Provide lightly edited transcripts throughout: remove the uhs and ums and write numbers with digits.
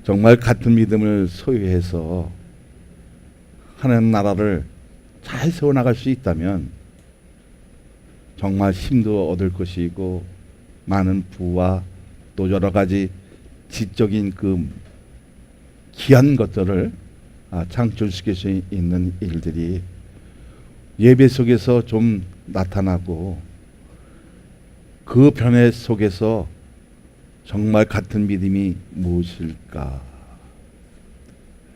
정말 같은 믿음을 소유해서 하나님 나라를 잘 세워나갈 수 있다면 정말 힘도 얻을 것이고 많은 부와 또 여러 가지 지적인 그 귀한 것들을 창출시킬 수 있는 일들이 예배 속에서 좀 나타나고 그 변화 속에서 정말 같은 믿음이 무엇일까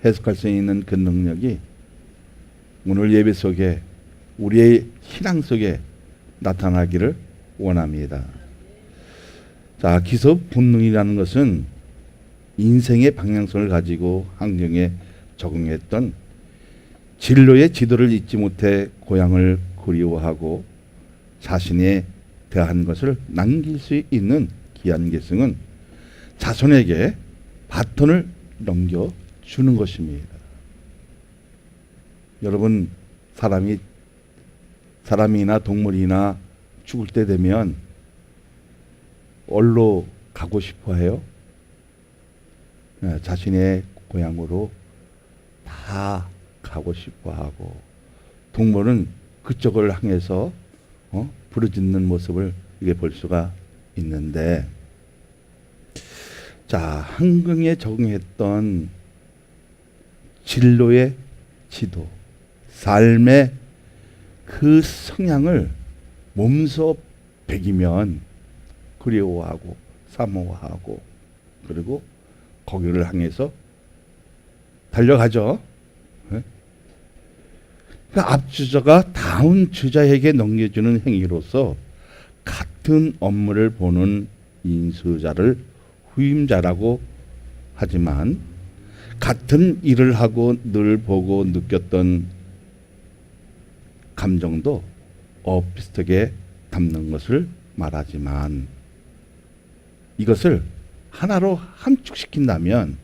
해석할 수 있는 그 능력이 오늘 예배 속에 우리의 신앙 속에 나타나기를 원합니다. 자, 기습 본능이라는 것은 인생의 방향성을 가지고 환경에 적응했던 진로의 지도를 잊지 못해 고향을 그리워하고 자신에 대한 것을 남길 수 있는 귀한 계승은 자손에게 바톤을 넘겨주는 것입니다. 여러분, 사람이나 동물이나 죽을 때 되면 어디로 가고 싶어 해요? 자신의 고향으로 다 가고 싶어 하고, 동물은 그쪽을 향해서 부르짖는 모습을 이게 볼 수가 있는데, 자, 환경에 적응했던 진로의 지도, 삶의 그 성향을 몸소 배기면 그리워하고 사모하고 그리고 거기를 향해서 달려가죠. 그러니까 앞주자가 다음 주자에게 넘겨주는 행위로서 같은 업무를 보는 인수자를 후임자라고 하지만 같은 일을 하고 늘 보고 느꼈던 감정도 비슷하게 담는 것을 말하지만 이것을 하나로 함축시킨다면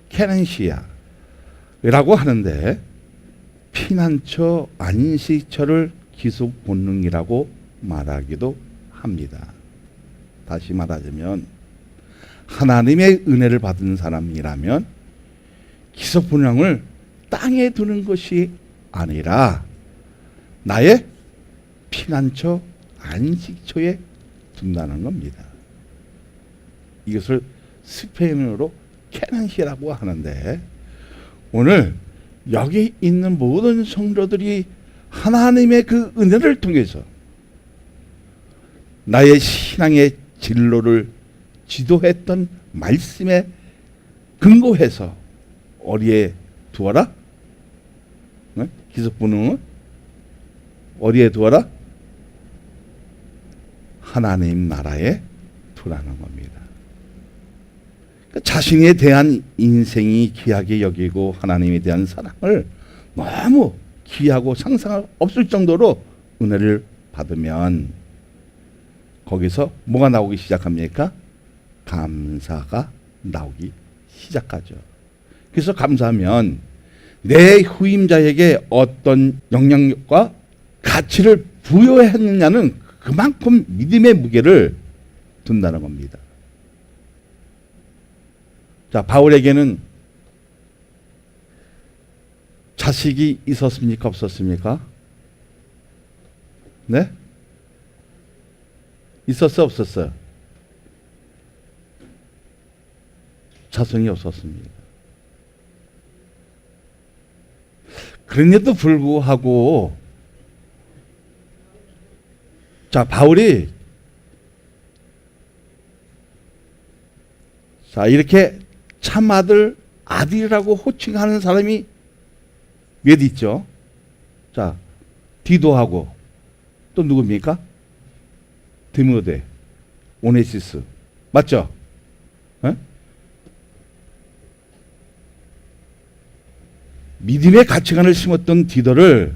캐넨시아라고 하는데 피난처 안식처를 기속 본능이라고 말하기도 합니다. 다시 말하자면 하나님의 은혜를 받은 사람이라면 기속 본능을 땅에 두는 것이 아니라 나의 피난처 안식처에 둔다는 겁니다. 이것을 스페인어로 캐넨시라고 하는데 오늘 여기 있는 모든 성도들이 하나님의 그 은혜를 통해서 나의 신앙의 진로를 지도했던 말씀에 근거해서 어디에 두어라? 기습본능은 어디에 두어라? 하나님 나라에 두라는 겁니다. 자신에 대한 인생이 귀하게 여기고 하나님에 대한 사랑을 너무 귀하고 상상할 없을 정도로 은혜를 받으면 거기서 뭐가 나오기 시작합니까? 감사가 나오기 시작하죠. 그래서 감사하면 내 후임자에게 어떤 영향력과 가치를 부여했느냐는 그만큼 믿음의 무게를 둔다는 겁니다. 자, 바울에게는 자식이 있었습니까? 없었습니까? 네? 있었어요? 없었어요? 자손이 없었습니다. 그런데도 불구하고 자, 바울이 자, 이렇게 참아들 아들이라고 호칭하는 사람이 몇 있죠? 자, 디도하고 또 누굽니까? 디모데, 오네시스. 맞죠? 에? 믿음의 가치관을 심었던 디도를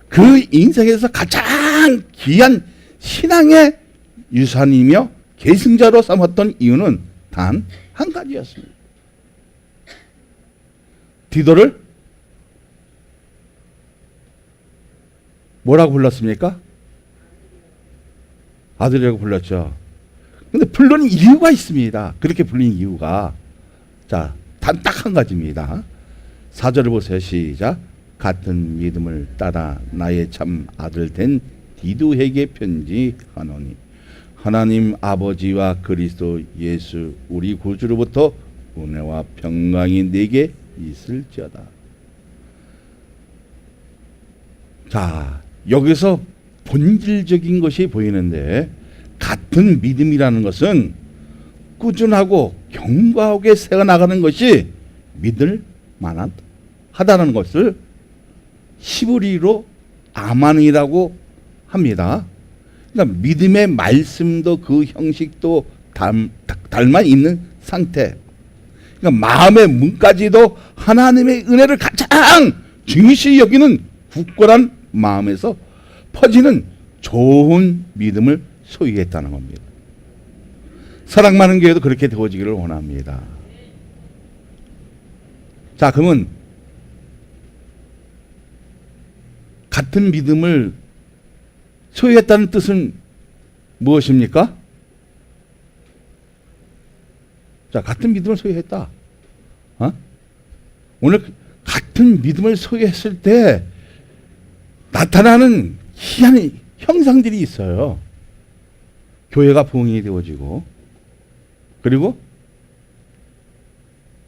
그 인생에서 가장 귀한 신앙의 유산이며 계승자로 삼았던 이유는 단 한 가지였습니다. 디도를 뭐라고 불렀습니까? 아들이라고 불렀죠. 근데 불린 이유가 있습니다. 그렇게 불린 이유가 자, 단 딱 한 가지입니다. 4절을 보세요. 시작. 같은 믿음을 따라 나의 참 아들 된 디도에게 편지하노니 하나님 아버지와 그리스도 예수 우리 구주로부터 은혜와 평강이 내게 있을지어다. 자, 여기서 본질적인 것이 보이는데, 같은 믿음이라는 것은 꾸준하고 견고하게 세워나가는 것이 믿을 만한 하다는 것을 히브리어로 아만이라고 합니다. 그러니까 믿음의 말씀도 그 형식도 닮아 있는 상태. 그러니까 마음의 문까지도 하나님의 은혜를 가장 중요시 여기는 굳건한 마음에서 퍼지는 좋은 믿음을 소유했다는 겁니다. 사랑 많은 교회도 그렇게 되어지기를 원합니다. 자, 그러면 같은 믿음을 소유했다는 뜻은 무엇입니까? 자, 같은 믿음을 소유했다. 오늘 같은 믿음을 소유했을 때 나타나는 희한한 형상들이 있어요. 교회가 부흥이 되어지고, 그리고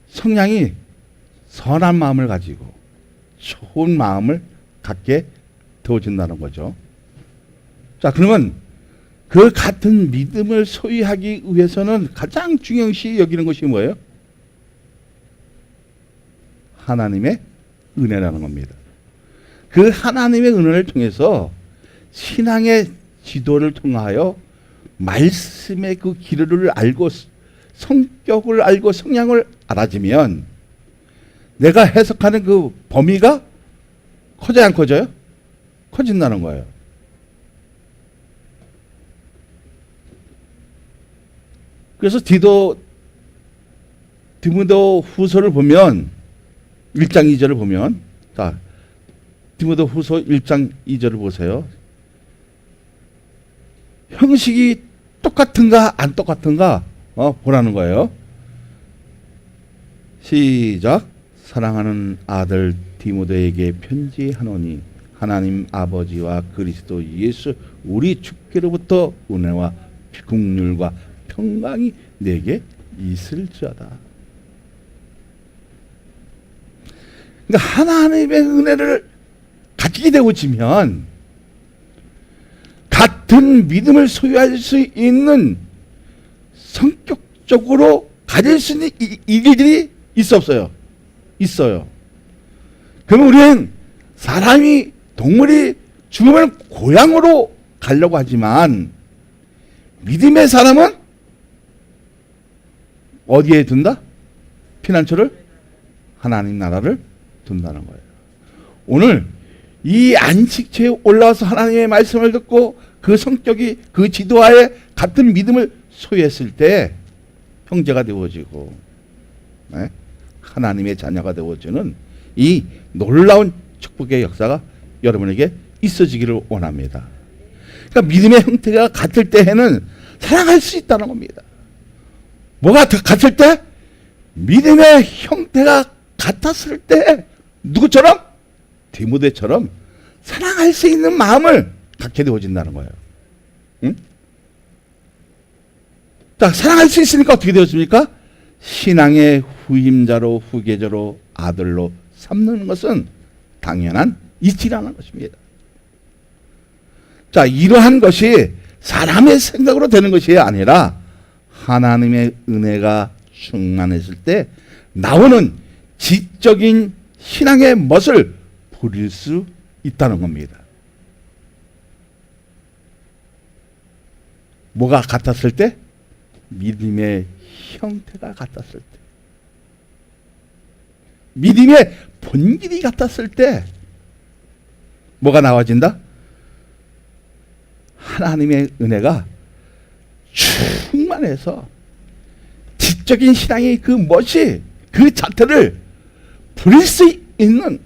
성량이 선한 마음을 가지고 좋은 마음을 갖게 되어진다는 거죠. 자, 그러면 그 같은 믿음을 소유하기 위해서는 가장 중요시 여기는 것이 뭐예요? 하나님의 은혜라는 겁니다. 그 하나님의 은혜를 통해서 신앙의 지도를 통하여 말씀의 그 기류를 알고 성격을 알고 성향을 알아지면 내가 해석하는 그 범위가 커져야 안 커져요? 커진다는 거예요. 그래서 디모데 후서를 보면 1장 2절을 보면, 자, 디모데 후서 1장 2절을 보세요. 형식이 똑같은가 안 똑같은가 보라는 거예요. 시작. 사랑하는 아들 디모데에게 편지하노니 하나님 아버지와 그리스도 예수 우리 주께로부터 은혜와 긍휼과 평강이 내게 있을지어다. 그러니까 하나님의 은혜를 가지게 되어지면 같은 믿음을 소유할 수 있는 성격적으로 가질 수 있는 일들이 있어 없어요? 있어요. 그럼 우리는 사람이 동물이 죽으면 고향으로 가려고 하지만 믿음의 사람은 어디에 둔다? 피난처를 하나님 나라를 둔다는 거예요. 오늘 이 안식처에 올라와서 하나님의 말씀을 듣고 그 성격이 그 지도하에 같은 믿음을 소유했을 때 형제가 되어지고 하나님의 자녀가 되어지는 이 놀라운 축복의 역사가 여러분에게 있어지기를 원합니다. 그러니까 믿음의 형태가 같을 때에는 사랑할 수 있다는 겁니다. 뭐가 같을 때? 믿음의 형태가 같았을 때 누구처럼? 디모데처럼 사랑할 수 있는 마음을 갖게 되어진다는 거예요. 응? 자, 사랑할 수 있으니까 어떻게 되었습니까? 신앙의 후임자로 후계자로 아들로 삼는 것은 당연한 이치라는 것입니다. 자, 이러한 것이 사람의 생각으로 되는 것이 아니라 하나님의 은혜가 충만했을 때 나오는 지적인 신앙의 멋을 부릴 수 있다는 겁니다. 뭐가 같았을 때? 믿음의 형태가 같았을 때, 믿음의 본질이 같았을 때 뭐가 나와진다? 하나님의 은혜가 충만해서 지적인 신앙의 그 멋이 그 자태를 부릴 수 있는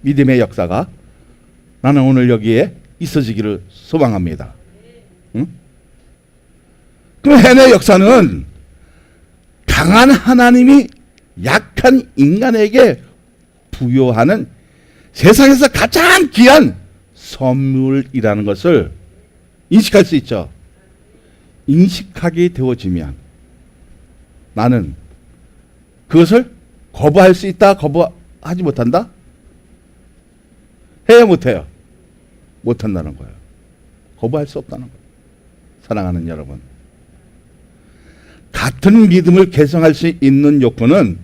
믿음의 역사가 나는 오늘 여기에 있어지기를 소망합니다. 응? 그 해내 역사는 강한 하나님이 약한 인간에게 부여하는 세상에서 가장 귀한 선물이라는 것을 인식할 수 있죠. 인식하게 되어지면 나는 그것을 거부할 수 있다, 거부하지 못한다? 해야 못해요? 못한다는 거예요. 거부할 수 없다는 거예요. 사랑하는 여러분, 같은 믿음을 개성할 수 있는 요건은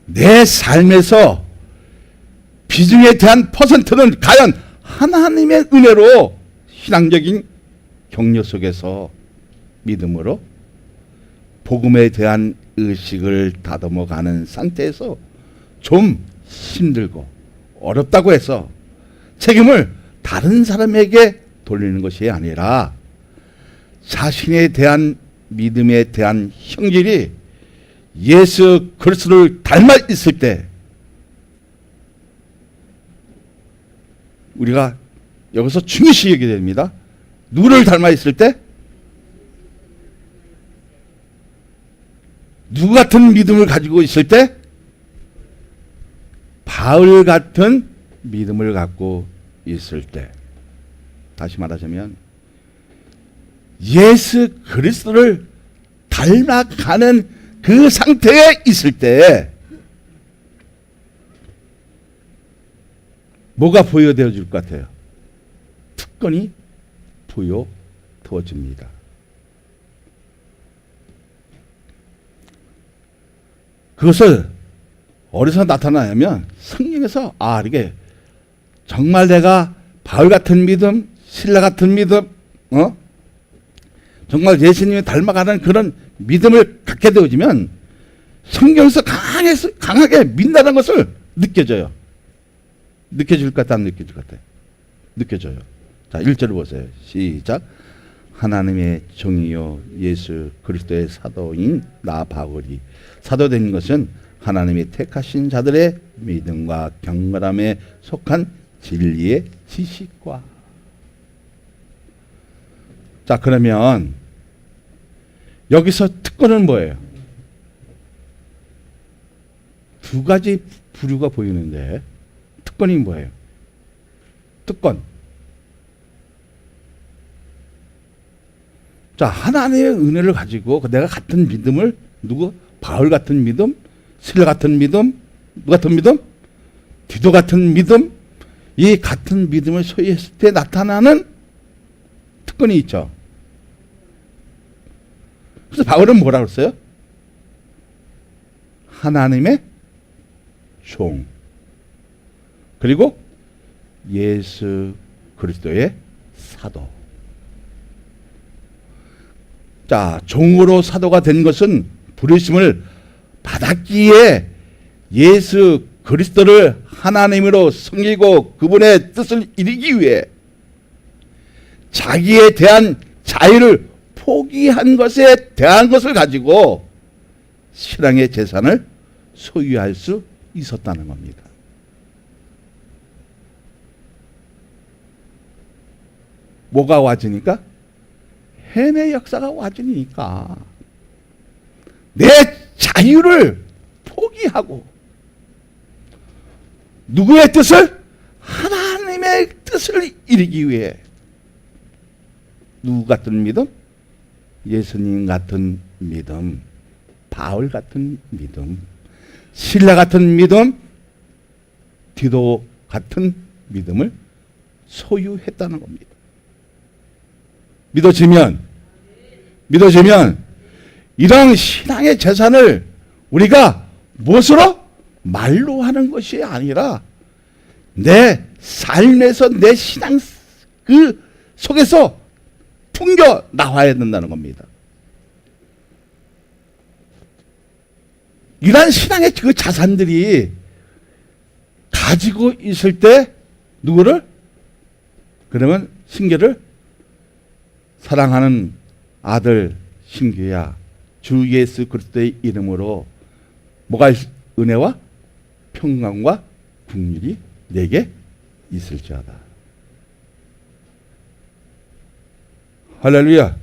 내 삶에서 비중에 대한 퍼센트는 과연 하나님의 은혜로 신앙적인 격려 속에서 믿음으로 복음에 대한 의식을 다듬어 가는 상태에서 좀 힘들고 어렵다고 해서 책임을 다른 사람에게 돌리는 것이 아니라 자신에 대한 믿음에 대한 형질이 예수 그리스도를 닮아 있을 때 우리가 여기서 중요시 여기게 됩니다. 누구를 닮아 있을 때? 누구 같은 믿음을 가지고 있을 때? 바울 같은 믿음을 갖고 있을 때. 다시 말하자면 예수 그리스도를 닮아가는 그 상태에 있을 때 뭐가 부여되어 줄 것 같아요? 특권이 부여되어집니다. 그것을 어디서 나타나냐면 성경에서 이게 정말 내가 바울 같은 믿음, 신라 같은 믿음, 정말 예수님을 닮아가는 그런 믿음을 갖게 되어지면 성경에서 강하게 믿는다는 것을 느껴져요. 느껴질 것 같아, 안 느껴질 것 같아? 느껴져요. 자, 1절을 보세요. 시작. 하나님의 정의요 예수 그리스도의 사도인 나 바울이 사도된 것은 하나님이 택하신 자들의 믿음과 경건함에 속한 진리의 지식과. 자, 그러면 여기서 특권은 뭐예요? 두 가지 부류가 보이는데 특권이 뭐예요? 특권. 자, 하나님의 은혜를 가지고 내가 같은 믿음을 바울 같은 믿음, 실라 같은 믿음, 누구 같은 믿음? 디도 같은 믿음, 이 같은 믿음을 소유했을 때 나타나는 특권이 있죠. 그래서 바울은 뭐라고 했어요? 하나님의 종. 그리고 예수 그리스도의 사도. 자, 종으로 사도가 된 것은 부르심을 받았기에 예수 그리스도를 하나님으로 섬기고 그분의 뜻을 이루기 위해 자기에 대한 자유를 포기한 것에 대한 것을 가지고 신앙의 재산을 소유할 수 있었다는 겁니다. 뭐가 와지니까? 햄의 역사가 와지니까 내 자유를 포기하고 누구의 뜻을? 하나님의 뜻을 이루기 위해 누구 같은 믿음? 예수님 같은 믿음, 바울 같은 믿음, 실라 같은 믿음, 디도 같은 믿음을 소유했다는 겁니다. 믿어지면 이런 신앙의 재산을 우리가 무엇으로? 말로 하는 것이 아니라 내 삶에서 내 신앙 그 속에서 풍겨 나와야 된다는 겁니다. 이러한 신앙의 그 자산들이 가지고 있을 때 누구를? 그러면 신계를 사랑하는 아들 신규야 주 예수 그리스도의 이름으로 뭐가 은혜와 평강과 긍휼이 내게 있을지어다. 할렐루야.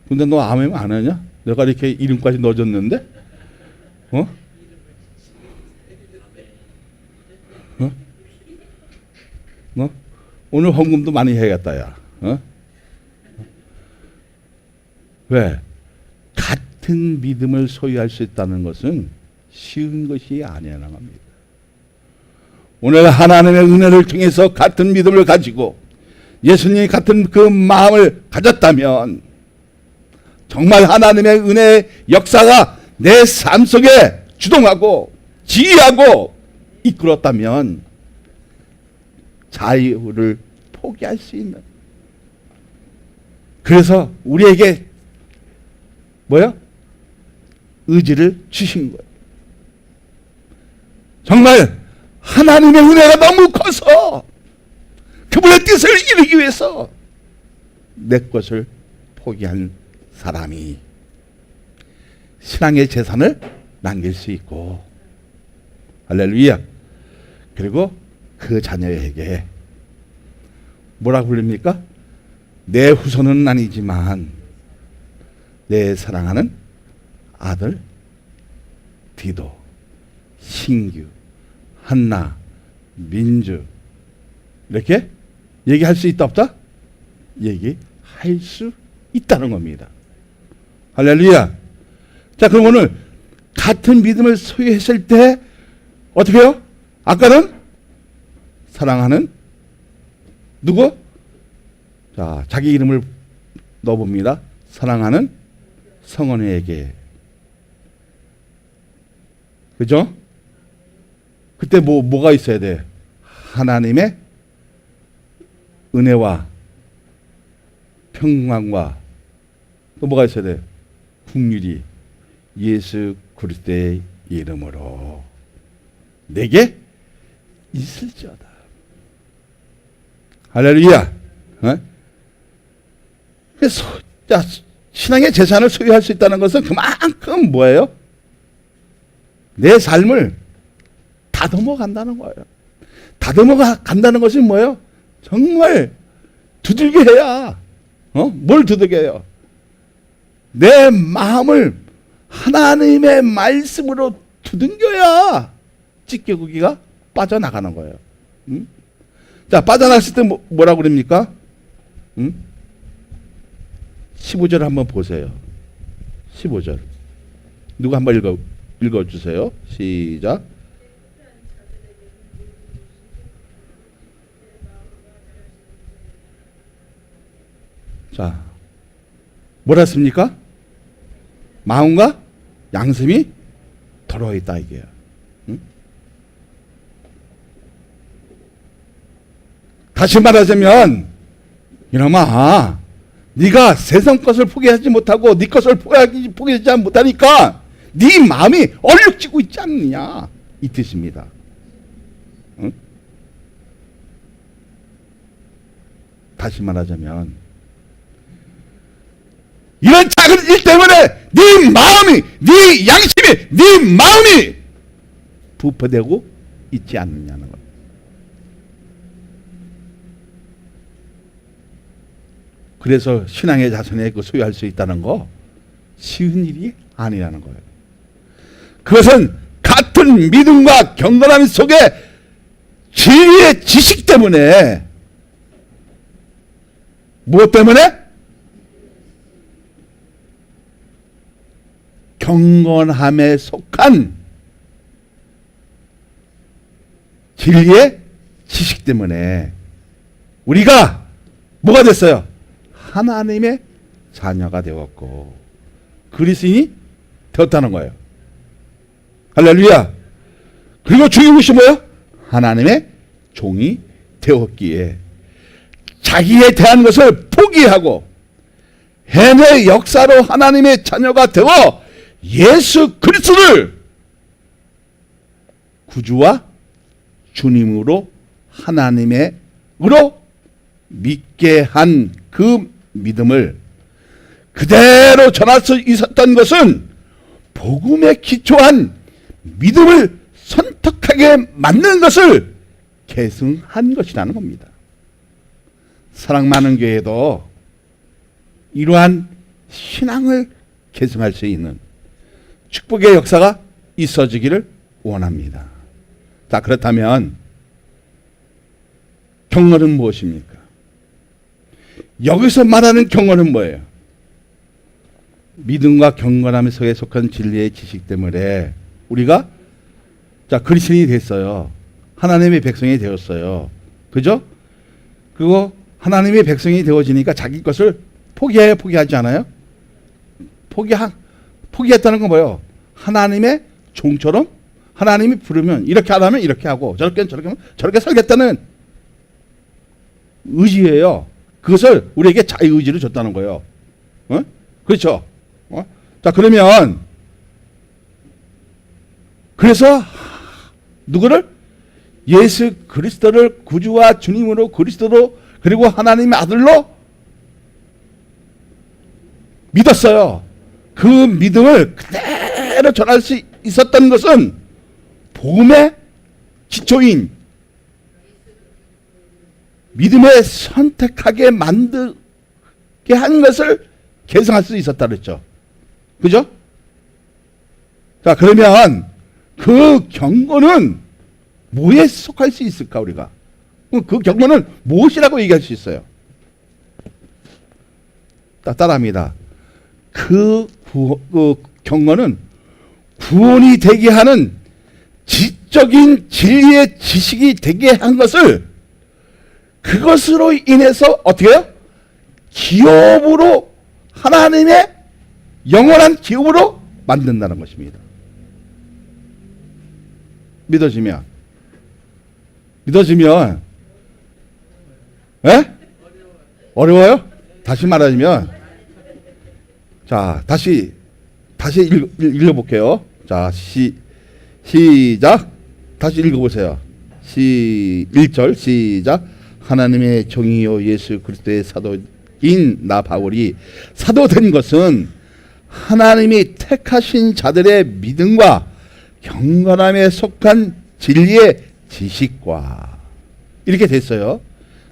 근데 너 아멘 안 하냐? 내가 이렇게 이름까지 넣어줬는데? 어? 어? 어? 오늘 헌금도 많이 해야겠다, 야. 어? 왜? 같은 믿음을 소유할 수 있다는 것은 쉬운 것이 아니라는 겁니다. 오늘 하나님의 은혜를 통해서 같은 믿음을 가지고 예수님이 같은 그 마음을 가졌다면 정말 하나님의 은혜의 역사가 내 삶 속에 주동하고 지휘하고 이끌었다면 자유를 포기할 수 있는, 그래서 우리에게 뭐요? 의지를 주신 거예요. 정말 하나님의 은혜가 너무 커서 그분의 뜻을 이루기 위해서 내 것을 포기한 사람이 신앙의 재산을 남길 수 있고, 할렐루야. 그리고 그 자녀에게 뭐라고 불립니까? 내 후손은 아니지만 내 사랑하는 아들 디도, 신규, 한나, 민주, 이렇게 얘기할 수 있다 없다? 얘기할 수 있다는 겁니다. 할렐루야. 자, 그럼 오늘 같은 믿음을 소유했을 때 어떻게 해요? 아까는 사랑하는 누구? 자, 자기 이름을 넣어봅니다. 사랑하는 성원에게. 그죠? 그때 뭐가 있어야 돼? 하나님의 은혜와 평강과 또 뭐가 있어야 돼? 긍휼이 예수 그리스도의 이름으로 내게 있을지어다. 할렐루야. 어? 그래서 신앙의 재산을 소유할 수 있다는 것은 그만큼 뭐예요? 내 삶을 다듬어 간다는 거예요. 다듬어 간다는 것이 뭐예요? 정말 두들겨 해야. 뭘 두들겨요? 내 마음을 하나님의 말씀으로 두들겨야 찢겨구기가 빠져나가는 거예요. 응? 자, 빠져나갔을 때 뭐라고 그럽니까? 응? 15절 한번 보세요. 15절. 누가 한번 읽어주세요. 시작. 자, 뭐라 했습니까? 마음과 양심이 더러워 있다 이게요. 응? 다시 말하자면 이놈아, 네가 세상 것을 포기하지 못하고 네 것을 포기하지 못하니까 네 마음이 얼룩지고 있지 않느냐 이 뜻입니다. 응? 다시 말하자면 이런 작은 일 때문에 네 마음이, 네 양심이, 네 마음이 부패되고 있지 않느냐는 것. 그래서 신앙의 자손에 그 소유할 수 있다는 거 쉬운 일이 아니라는 거예요. 그것은 같은 믿음과 경건함 속에 진리의 지식 때문에, 무엇 때문에? 경건함에 속한 진리의 지식 때문에 우리가 뭐가 됐어요? 하나님의 자녀가 되었고 그리스도인이 되었다는 거예요. 할렐루야. 그리고 중요한 것이 뭐예요? 하나님의 종이 되었기에 자기에 대한 것을 포기하고 해내 역사로 하나님의 자녀가 되어 예수 그리스도를 구주와 주님으로 하나님의으로 믿게 한 그 믿음을 그대로 전할 수 있었던 것은 복음에 기초한 믿음을 선택하게 만드는 것을 계승한 것이라는 겁니다. 사랑 많은 교회도 이러한 신앙을 계승할 수 있는 축복의 역사가 있어지기를 원합니다. 자, 그렇다면 경건은 무엇입니까? 여기서 말하는 경건은 뭐예요? 믿음과 경건함 속에 속한 진리의 지식 때문에 우리가 자, 그리스도인이 됐어요. 하나님의 백성이 되었어요. 그죠? 그리고 하나님의 백성이 되어지니까 자기 것을 포기해야 포기하지 않아요? 포기했다는 건 뭐예요? 하나님의 종처럼 하나님이 부르면 이렇게 하라면 이렇게 하고 저렇게 하면 저렇게 살겠다는 의지예요. 그것을 우리에게 자유의지를 줬다는 거예요. 어? 그렇죠? 자, 그러면 그래서 누구를? 예수 그리스도를 구주와 주님으로 그리스도로 그리고 하나님의 아들로 믿었어요. 그 믿음을 그대로 전할 수 있었던 것은 복음의 기초인 믿음에 선택하게 만들게 한 것을 계승할 수 있었다 그랬죠. 그죠? 자, 그러면 그 경건은 뭐에 속할 수 있을까 우리가? 그 경건은 무엇이라고 얘기할 수 있어요? 따라합니다. 그 경건은 구원이 되게 하는 지적인 진리의 지식이 되게 한 것을 그것으로 인해서 어떻게 해요? 기업으로 하나님의 영원한 기업으로 만든다는 것입니다. 믿어지면 에? 어려워요? 다시 말하자면 자, 다시 읽어볼게요. 자, 시작. 다시 읽어보세요. 1절 시작. 하나님의 종이요 예수 그리스도의 사도인 나 바울이 사도된 것은 하나님이 택하신 자들의 믿음과 경건함에 속한 진리의 지식과 이렇게 됐어요.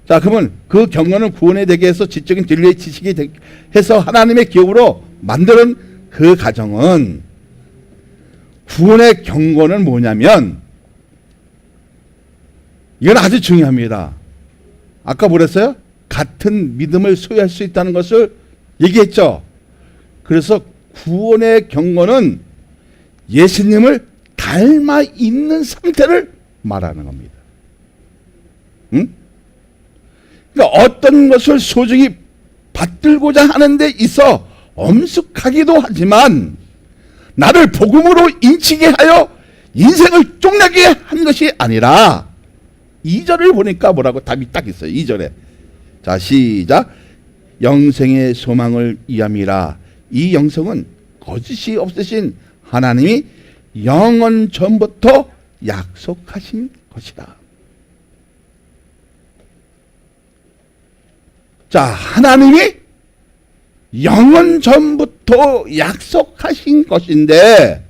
자, 그러면 그 경건은 구원에 되게 해서 지적인 진리의 지식이 해서 하나님의 기업으로 만드는 그 과정은 구원의 경건은 뭐냐면 이건 아주 중요합니다. 아까 뭐랬어요? 같은 믿음을 소유할 수 있다는 것을 얘기했죠. 그래서 구원의 경건은 예수님을 닮아 있는 상태를 말하는 겁니다. 응? 그러니까 어떤 것을 소중히 받들고자 하는 데 있어 엄숙하기도 하지만 나를 복음으로 인치게 하여 인생을 쪽나게 한 것이 아니라 2절을 보니까 뭐라고 답이 딱 있어요. 2절에 자, 시작. 영생의 소망을 위함이라. 이 영성은 거짓이 없으신 하나님이 영원 전부터 약속하신 것이다. 자, 하나님이 영원 전부터 약속하신 것인데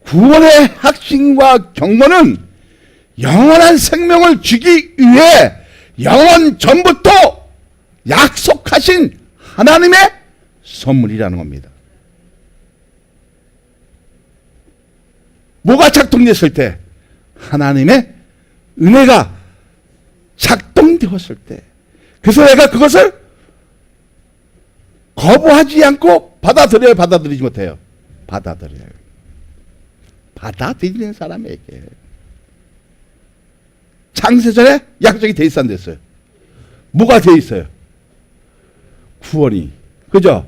구원의 확신과 경건은 영원한 생명을 주기 위해 영원 전부터 약속하신 하나님의 선물이라는 겁니다. 뭐가 작동됐을 때? 하나님의 은혜가 작동되었을 때. 그래서 내가 그것을 거부하지 않고 받아들여요, 받아들이지 못해요? 받아들여요. 받아들이는 사람에게 창세전에 약속이 돼 있어 안 됐어요? 뭐가 돼 있어요? 구원이. 그죠?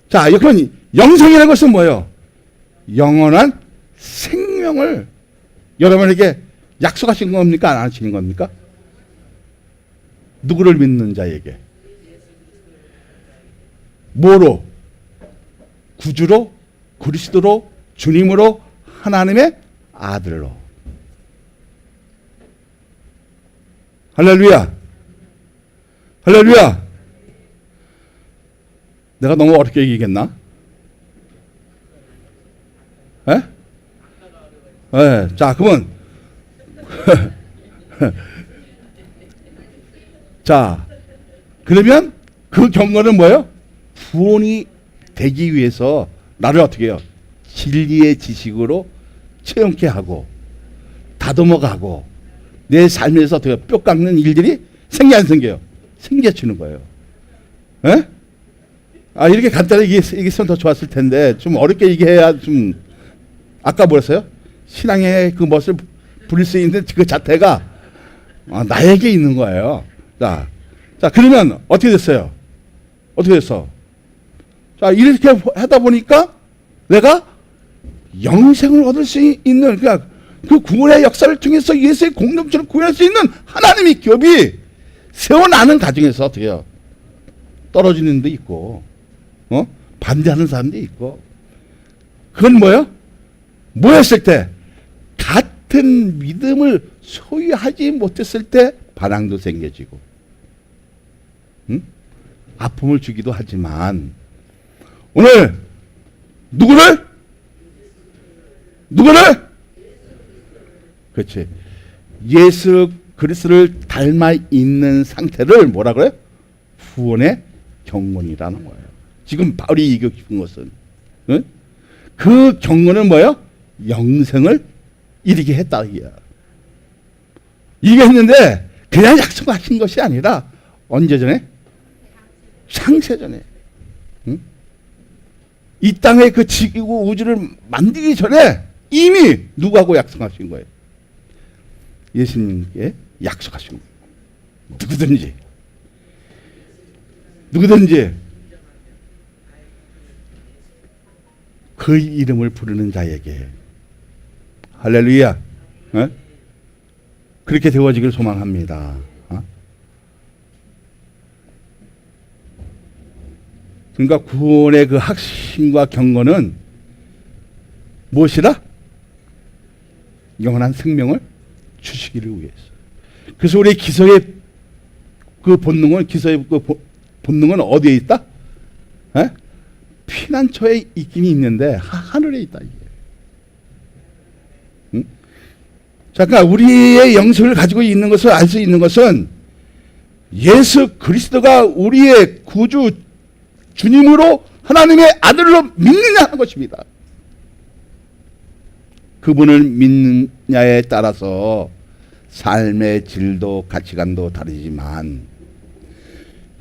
자, 그럼 영생이라는 것은 뭐예요? 영원한 생명을 여러분에게 약속하신 겁니까? 안 하시는 겁니까? 누구를 믿는 자에게? 뭐로? 구주로, 그리스도로, 주님으로, 하나님의 아들로. 할렐루야. 할렐루야. 내가 너무 어렵게 얘기했나? 에? 예. 자, 그러면 자, 그러면 그 경건은 뭐예요? 구원이 되기 위해서 나를 어떻게 해요? 진리의 지식으로 체험케 하고 다듬어가고 내 삶에서 어떻게 뼈 깎는 일들이 생겨 안 생겨요? 생겨지는 거예요. 에? 이렇게 간단하게 얘기했으면 더 좋았을 텐데 좀 어렵게 얘기해야 좀 아까 뭐랬어요? 신앙의 그 멋을 부릴 수 있는 그 자태가 나에게 있는 거예요. 자, 그러면 어떻게 됐어요? 어떻게 됐어? 자, 이렇게 하다 보니까 내가 영생을 얻을 수 있는, 그러니까 그 구원의 역사를 통해서 예수의 공동체를 구원할 수 있는 하나님의 기업이 세워나는 과정에서 어떻게 해요? 떨어지는 데 있고, 반대하는 사람도 있고. 그건 뭐예요? 뭐였을 때? 같은 믿음을 소유하지 못했을 때 반항도 생겨지고, 아픔을 주기도 하지만, 오늘 누구를? 그렇지. 예수 그리스도를 닮아 있는 상태를 뭐라 그래요? 후원의 경건이라는 거예요. 지금 바울이 얘기하고 싶은 것은 그 경건은 뭐예요? 영생을 이르게 했다 이게. 이게 했는데 그냥 약속하신 것이 아니라 언제 전에? 창세전에. 이 땅의 그 지구 우주를 만들기 전에 이미 누구하고 약속하신 거예요? 예수님께 약속하신 거예요. 누구든지 그 이름을 부르는 자에게 할렐루야. 그렇게 되어지길 소망합니다. 그러니까 구원의 그 확신과 경건은 무엇이라? 영원한 생명을 주시기를 위해서. 그래서 우리 기서의 그 본능은 어디에 있다? 피난처에 있긴 있는데 하늘에 있다. 이게. 잠깐 우리의 영성을 가지고 있는 것을 알 수 있는 것은 예수 그리스도가 우리의 구주 주님으로 하나님의 아들로 믿느냐 하는 것입니다. 그분을 믿느냐에 따라서 삶의 질도 가치관도 다르지만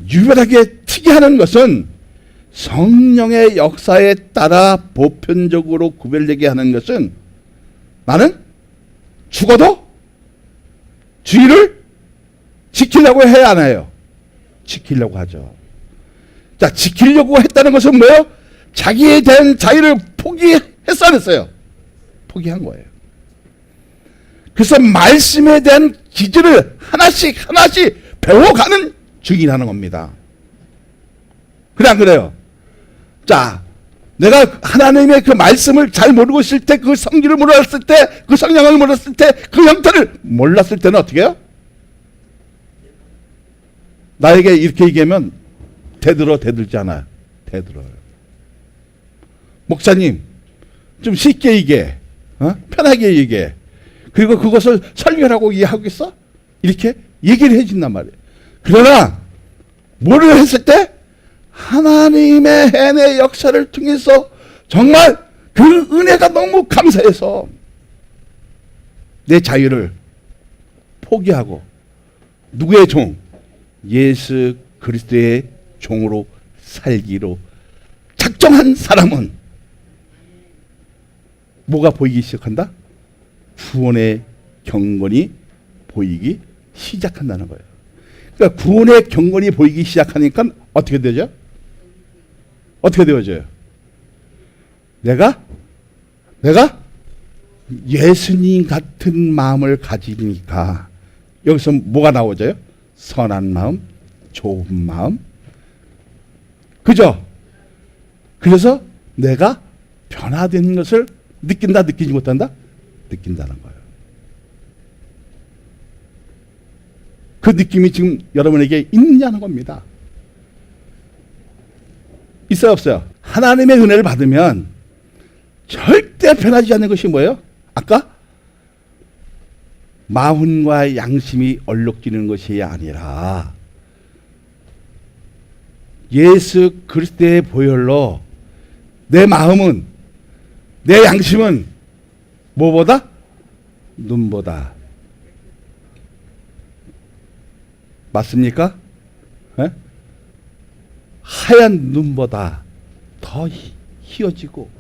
유별하게 특이하는 것은 성령의 역사에 따라 보편적으로 구별되게 하는 것은 나는 죽어도 주의를 지키려고 해야 하나요? 지키려고 하죠. 자, 지키려고 했다는 것은 뭐예요? 자기에 대한 자유를 포기했어 안 했어요? 포기한 거예요. 그래서 말씀에 대한 기준을 하나씩 배워가는 중이라는 겁니다. 그래 안 그래요? 자, 내가 하나님의 그 말씀을 잘 모르고 있을 때, 그 성질을 몰랐을 때, 그 성령을 몰랐을 때, 그 형태를 몰랐을 때는 어떻게 해요? 나에게 이렇게 얘기하면 대들지 않아요. 대들어요. 목사님, 좀 쉽게 얘기해. 편하게 얘기해. 그리고 그것을 설명하고 이해하겠어? 이렇게 얘기를 해준단 말이에요. 그러나 뭐를 했을 때? 하나님의 해내 역사를 통해서 정말 그 은혜가 너무 감사해서 내 자유를 포기하고 누구의 종? 예수 그리스도의 종으로 살기로 작정한 사람은 뭐가 보이기 시작한다? 구원의 경건이 보이기 시작한다는 거예요. 그러니까 구원의 경건이 보이기 시작하니까 어떻게 되죠? 어떻게 되어져요? 내가 예수님 같은 마음을 가지니까 여기서 뭐가 나오죠? 선한 마음, 좋은 마음. 그죠? 그래서 내가 변화된 것을 느낀다, 느끼지 못한다? 느낀다는 거예요. 그 느낌이 지금 여러분에게 있느냐는 겁니다. 있어요, 없어요? 하나님의 은혜를 받으면 절대 변하지 않는 것이 뭐예요? 아까 마음과 양심이 얼룩지는 것이 아니라 예수 그리스도의 보혈로 내 마음은, 내 양심은 뭐보다? 눈보다. 맞습니까? 에? 하얀 눈보다 더 희어지고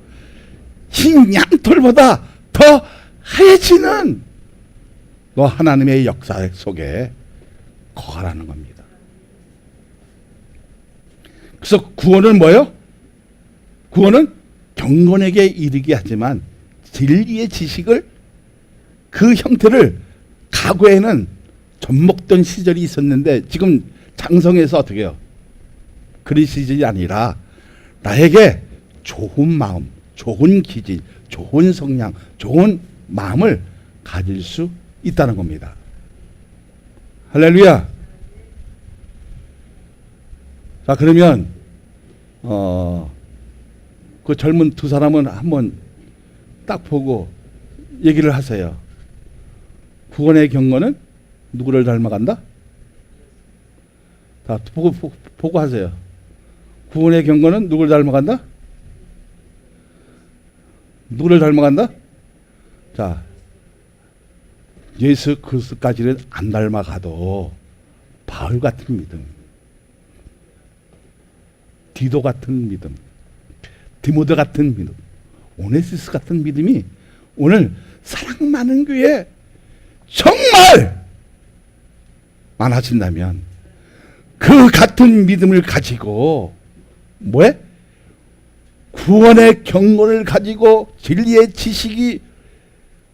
흰 양털보다 더 하얘지는 너 하나님의 역사 속에 거하라는 겁니다. 그래서 구원은 뭐예요? 구원은 경건에게 이르게 하지만 진리의 지식을, 그 형태를 과거에는 젖먹던 시절이 있었는데 지금 장성해서 어떻게 해요? 그런 시절이 아니라 나에게 좋은 마음, 좋은 기질, 좋은 성향, 좋은 마음을 가질 수 있다는 겁니다. 할렐루야. 자, 그러면 그 젊은 두 사람은 한번 딱 보고 얘기를 하세요. 구원의 경건은 누구를 닮아간다? 다 보고 하세요. 구원의 경건은 누구를 닮아간다? 누구를 닮아간다? 자, 예수 그리스도까지는 안 닮아가도 바울 같은 믿음, 디도 같은 믿음, 디모데 같은 믿음, 오네시스 같은 믿음이 오늘 사랑 많은 교회에 정말 많아진다면 그 같은 믿음을 가지고 뭐해? 구원의 경건을 가지고 진리의 지식이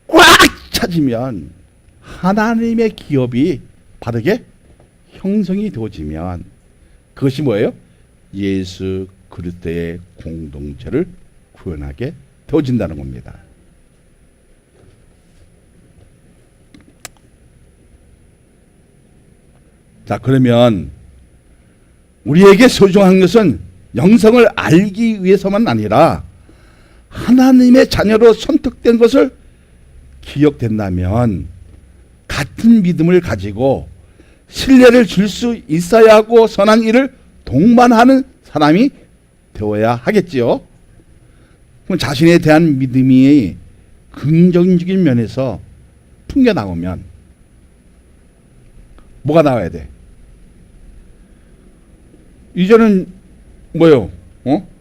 꽉 차지면 하나님의 기업이 바르게 형성이 되어지면 그것이 뭐예요? 예수 그리스도의 공동체를 구현하게 되어진다는 겁니다. 자, 그러면 우리에게 소중한 것은 영성을 알기 위해서만 아니라 하나님의 자녀로 선택된 것을 기억된다면 같은 믿음을 가지고 신뢰를 줄 수 있어야 하고 선한 일을 동반하는 사람이 되어야 하겠지요. 그럼 자신에 대한 믿음이 긍정적인 면에서 풍겨나오면 뭐가 나와야 돼? 이제는 뭐요?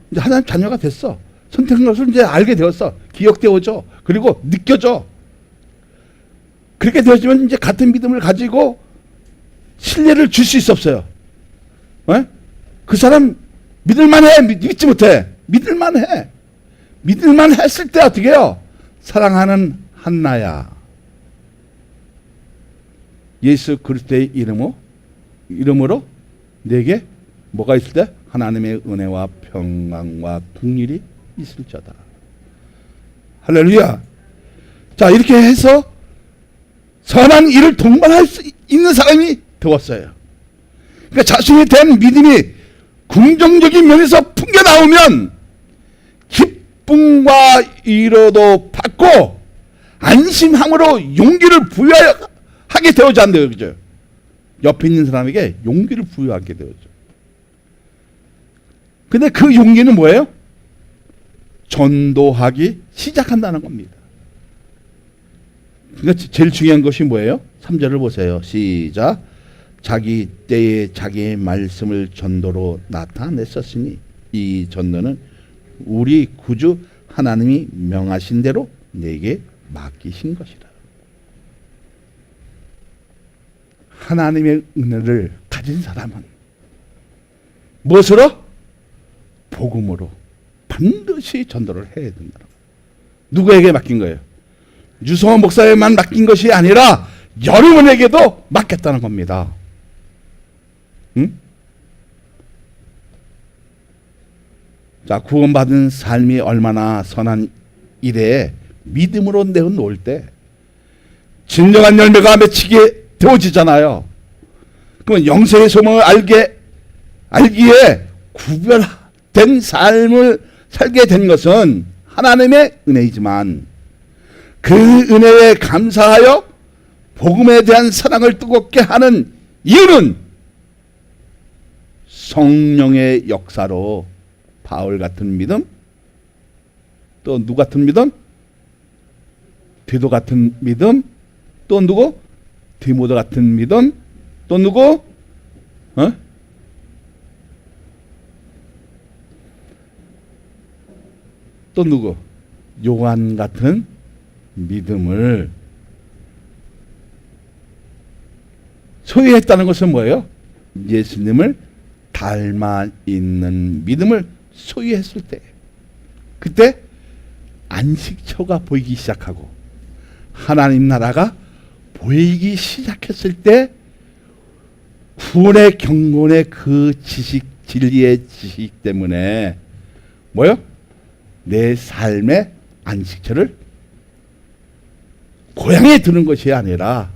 이제 하나님 자녀가 됐어. 선택한 것을 이제 알게 되었어. 기억되어져. 그리고 느껴져. 그렇게 되어지면 이제 같은 믿음을 가지고 신뢰를 줄 수 있어, 없어요? 그 사람 믿을만해? 믿지 못해? 믿을만해. 믿을만 했을 때 어떻게 해요? 사랑하는 한나야, 예수 그리스도의 이름으로 내게 뭐가 있을 때? 하나님의 은혜와 평강과 긍휼이 있을지어다. 할렐루야. 자, 이렇게 해서 선한 일을 동반할 수 있는 사람이 되었어요. 그러니까 자신에 대한 믿음이 긍정적인 면에서 풍겨나오면 기쁨과 위로도 받고 안심함으로 용기를 부여하게 되어져 한대요. 그죠? 옆에 있는 사람에게 용기를 부여하게 되어져. 근데 그 용기는 뭐예요? 전도하기 시작한다는 겁니다. 그러니까 제일 중요한 것이 뭐예요? 3절을 보세요. 시작. 자기 때에 자기의 말씀을 전도로 나타냈었으니 이 전도는 우리 구주 하나님이 명하신 대로 내게 맡기신 것이다. 하나님의 은혜를 가진 사람은 무엇으로? 복음으로 반드시 전도를 해야 된다. 누구에게 맡긴 거예요? 유성원 목사에만 맡긴 것이 아니라 여러분에게도 맡겼다는 겁니다. 응? 자, 구원받은 삶이 얼마나 선한 일에 믿음으로 내어놓을 때 진정한 열매가 맺히게 되어지잖아요. 그러면 영생의 소망을 알기에 구별된 삶을 살게 된 것은 하나님의 은혜이지만 그 은혜에 감사하여 복음에 대한 사랑을 뜨겁게 하는 이유는 성령의 역사로 바울 같은 믿음, 또 누구 같은 믿음? 디도 같은 믿음. 또 누구? 디모데 같은 믿음. 또 누구? 또 누구? 요한 같은 믿음을 소유했다는 것은 뭐예요? 예수님을 닮아 있는 믿음을 소유했을 때, 그때 안식처가 보이기 시작하고 하나님 나라가 보이기 시작했을 때 구원의 경건의 그 지식, 진리의 지식 때문에 뭐요? 내 삶의 안식처를 고향에 두는 것이 아니라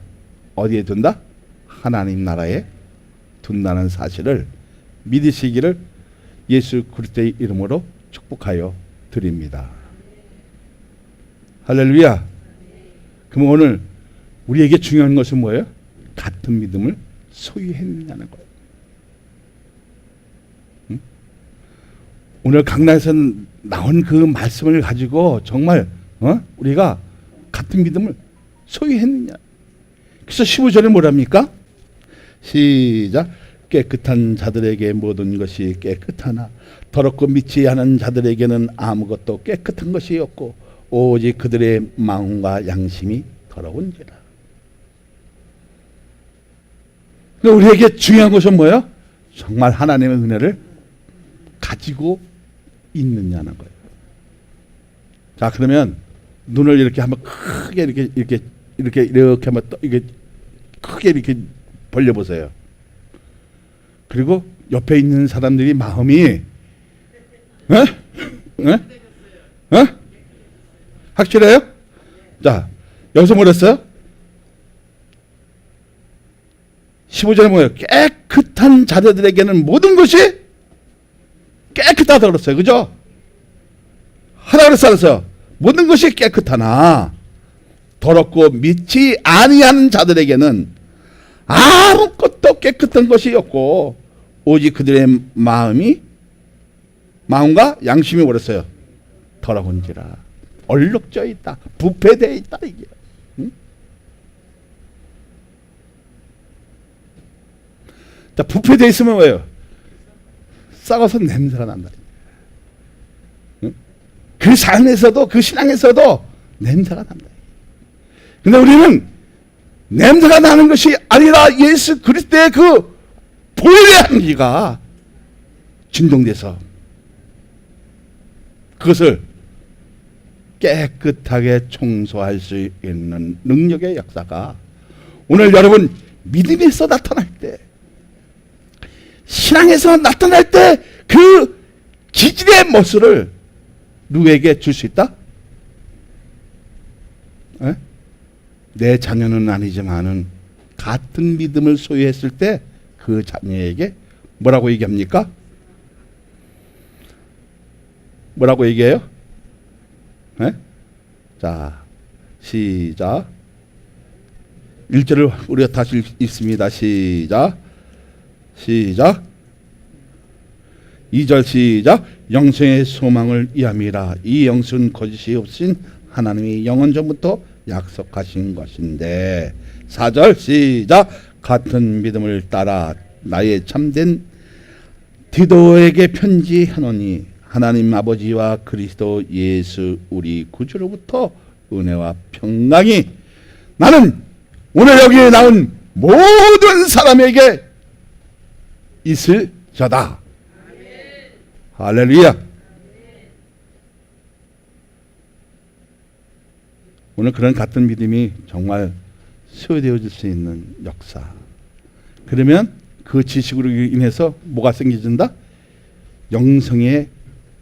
어디에 둔다? 하나님 나라에 둔다는 사실을 믿으시기를 예수 그리스도의 이름으로 축복하여 드립니다. 할렐루야. 그럼 오늘 우리에게 중요한 것은 뭐예요? 같은 믿음을 소유했느냐는 거예요. 응? 오늘 강단에서 나온 그 말씀을 가지고 정말 우리가 같은 믿음을 소유했느냐. 그래서 15절에 뭐랍니까? 시작. 깨끗한 자들에게 모든 것이 깨끗하나 더럽고 믿지 않은 자들에게는 아무것도 깨끗한 것이 없고 오직 그들의 마음과 양심이 더러운지라. 우리에게 중요한 것은 뭐예요? 정말 하나님의 은혜를 가지고 있느냐는 거예요. 자, 그러면 눈을 이렇게 한번 크게 이렇게 한번 이게 크게 이렇게 벌려 보세요. 그리고 옆에 있는 사람들이 마음이 확실해요? 자, 여기서 뭐랬어요? 15절에 뭐예요? 깨끗한 자들에게는 모든 것이 깨끗하다 그랬어요. 그죠? 하다 그랬어요. 모든 것이 깨끗하나 더럽고 믿지 아니하는 자들에게는 아무것도 깨끗한 것이 없고 오직 그들의 마음과 양심이 뭐랬어요? 더러운지라. 얼룩져 있다. 부패되어 있다. 이게. 응? 자, 부패되어 있으면 뭐예요? 썩어서 냄새가 난다. 응? 그 삶에서도 그 신앙에서도 냄새가 난다. 근데 우리는 냄새가 나는 것이 아니라 예수 그리스도의 그 보혈의 향기가 진동돼서 그것을 깨끗하게 청소할 수 있는 능력의 역사가 오늘 여러분 믿음에서 나타날 때, 신앙에서 나타날 때 그 기질의 모습을 누구에게 줄 수 있다? 에? 내 자녀는 아니지만은 같은 믿음을 소유했을 때 그 자녀에게 뭐라고 얘기합니까? 뭐라고 얘기해요? 네? 자, 시작. 1절을 우리가 다시 읽습니다. 시작. 2절 시작. 영생의 소망을 이함이라. 이 영생은 거짓이 없인 하나님이 영원 전부터 약속하신 것인데. 4절 시작. 같은 믿음을 따라 나의 참된 디도에게 편지하노니 하나님 아버지와 그리스도 예수 우리 구주로부터 은혜와 평강이 나는 오늘 여기에 나온 모든 사람에게 있을저다. 할렐루야. 오늘 그런 같은 믿음이 정말 소유되어질 수 있는 역사. 그러면 그 지식으로 인해서 뭐가 생겨진다? 영성의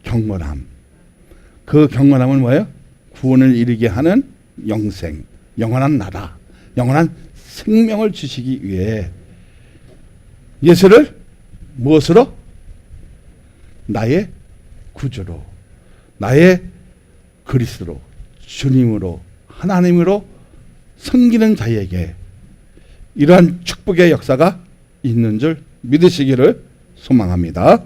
경건함. 그 경건함은 뭐예요? 구원을 이루게 하는 영생, 영원한 나라, 영원한 생명을 주시기 위해 예수를 무엇으로? 나의 구주로, 나의 그리스도로, 주님으로, 하나님으로 섬기는 자에게 이러한 축복의 역사가 있는 줄 믿으시기를 소망합니다.